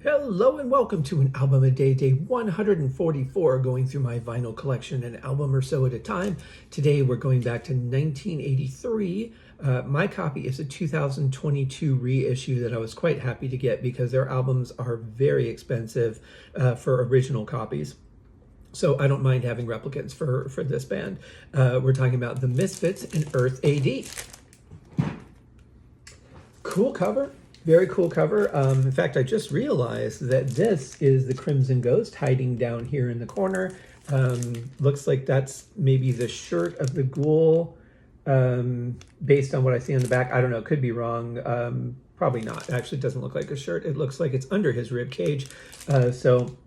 Hello and welcome to an album a day, day 144, going through my vinyl collection an album or so at a time. Today we're going back to 1983. My copy is a 2022 reissue that I was quite happy to get because their albums are very expensive for original copies. So I don't mind having replicants for this band. We're talking about the Misfits and Earth AD. Cool cover. Very cool cover. In fact, I just realized that this is the Crimson Ghost hiding down here in the corner. Looks like that's maybe the shirt of the Ghoul, based on what I see on the back. I don't know, could be wrong. Probably not. Actually, it doesn't look like a shirt. It looks like it's under his rib cage. So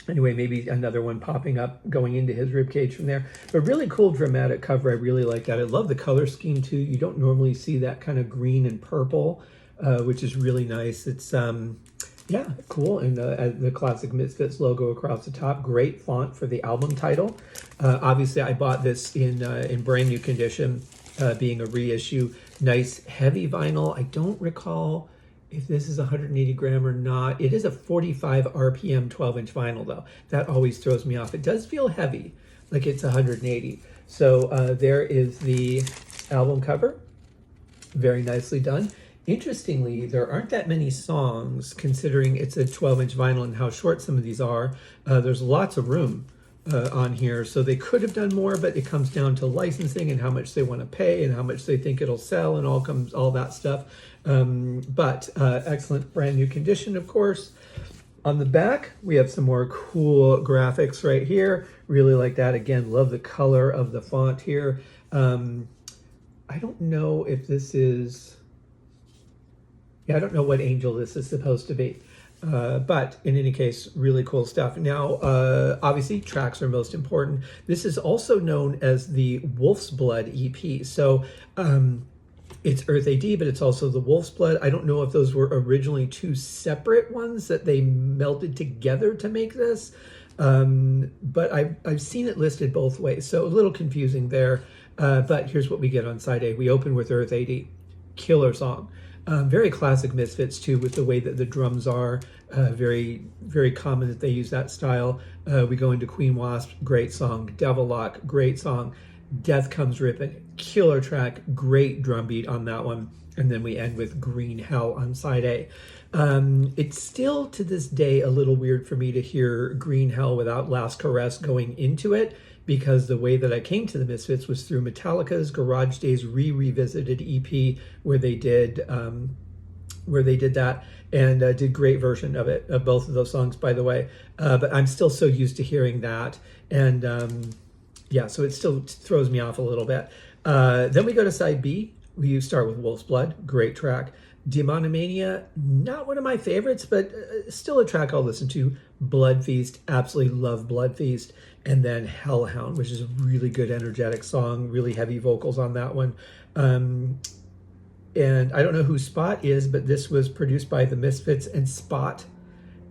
anyway, maybe another one popping up going into his rib cage from there. But really cool dramatic cover. I really like that. I love the color scheme too. You don't normally see that kind of green and purple. Which is really nice. It's yeah, cool, and the classic Misfits logo across the top. Great font for the album title. Obviously, I bought this in brand new condition, being a reissue. Nice heavy vinyl. I don't recall if this is 180 gram or not. It is a 45 RPM 12-inch vinyl though. That always throws me off. It does feel heavy, like it's 180. So there is the album cover. Very nicely done. Interestingly, there aren't that many songs considering it's a 12-inch vinyl and how short some of these are. There's lots of room on here, so they could have done more, but it comes down to licensing and how much they want to pay and how much they think it'll sell and all that stuff. But excellent brand new condition, of course. On the back, we have some more cool graphics right here. Really like that. Again, love the color of the font here. I don't know if this is... Yeah, I don't know what angel this is supposed to be, but in any case, really cool stuff. Now, obviously, tracks are most important. This is also known as the Wolf's Blood EP. So it's Earth AD, but it's also the Wolf's Blood. I don't know if those were originally two separate ones that they melded together to make this, but I've seen it listed both ways, so a little confusing there. But here's what we get on side A. We open with Earth AD. Killer song. Very classic Misfits too, with the way that the drums are. Very, very common that they use that style. We go into Queen Wasp, great song. Devil Lock, great song. Death Comes Rippin', killer track, great drum beat on that one. And then we end with Green Hell on side A. It's still to this day a little weird for me to hear Green Hell without Last Caress going into it, because the way that I came to the Misfits was through Metallica's Garage Days revisited EP, where they did that and did great version of it, of both of those songs, by the way. But I'm still so used to hearing that, and yeah, so it still throws me off a little bit. Then we go to side B. We start with Wolf's Blood, great track. Demonomania, not one of my favorites, but still a track I'll listen to. Blood Feast, absolutely love Blood Feast. And then Hellhound, which is a really good, energetic song, really heavy vocals on that one. And I don't know who Spot is, but this was produced by the Misfits and Spot,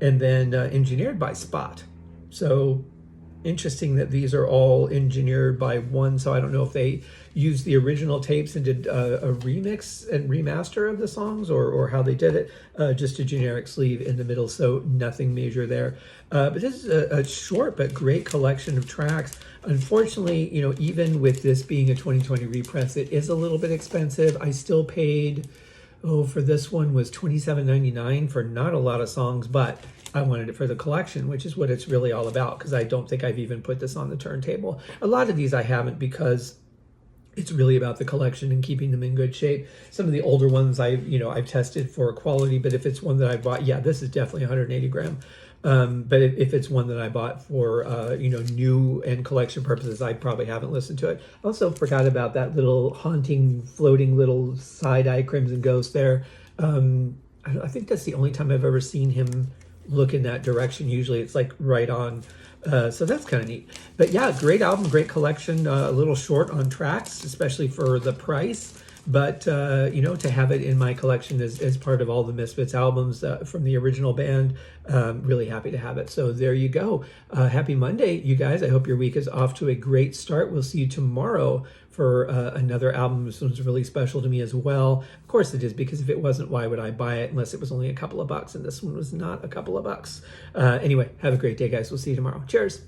and then engineered by Spot. So interesting that these are all engineered by one. So I don't know if they used the original tapes and did a remix and remaster of the songs, or how they did it. Just a generic sleeve in the middle, so nothing major there. But this is a short but great collection of tracks. Unfortunately, you know, even with this being a 2020 repress, it is a little bit expensive. I still paid, for this one was $27.99 for not a lot of songs, but I wanted it for the collection, which is what it's really all about, because I don't think I've even put this on the turntable. A lot of these I haven't, because it's really about the collection and keeping them in good shape. Some of the older ones I've tested for quality, but if it's one that I bought, yeah, this is definitely 180 gram. But if it's one that I bought for new and collection purposes, I probably haven't listened to it. Also forgot about that little haunting, floating little side-eye Crimson Ghost there. I think that's the only time I've ever seen him look in that direction. Usually it's like right on. So that's kind of neat. But yeah, great album, great collection. A little short on tracks, especially for the price. But, to have it in my collection as part of all the Misfits albums from the original band, really happy to have it. So there you go. Happy Monday, you guys. I hope your week is off to a great start. We'll see you tomorrow for another album. This one's really special to me as well. Of course it is, because if it wasn't, why would I buy it unless it was only a couple of bucks? And this one was not a couple of bucks. Anyway, have a great day, guys. We'll see you tomorrow. Cheers.